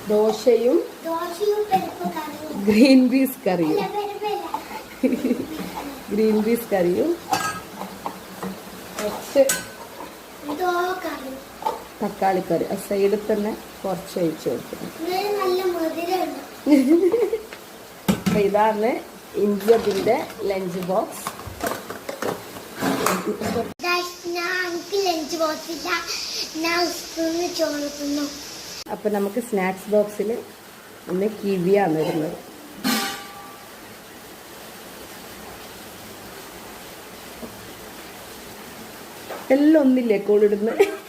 ദോശയും green peas കറിയും green peas കറിയും തക്കാളിക്കറി ആ സൈഡിൽ തന്നെ കുറച്ച് ഒഴിച്ചു കൊടുക്കണം. അപ്പൊ ഇതാണ് ഇഞ്ചിന്റെ ലഞ്ച് ബോക്സ്. അപ്പൊ നമുക്ക് സ്നാക്സ് ബോക്സിൽ ഇന്ന് കിവിയാണ് വരുന്നത്. എല്ലാം ഒന്നില്ലേ കോളിടുന്നത്.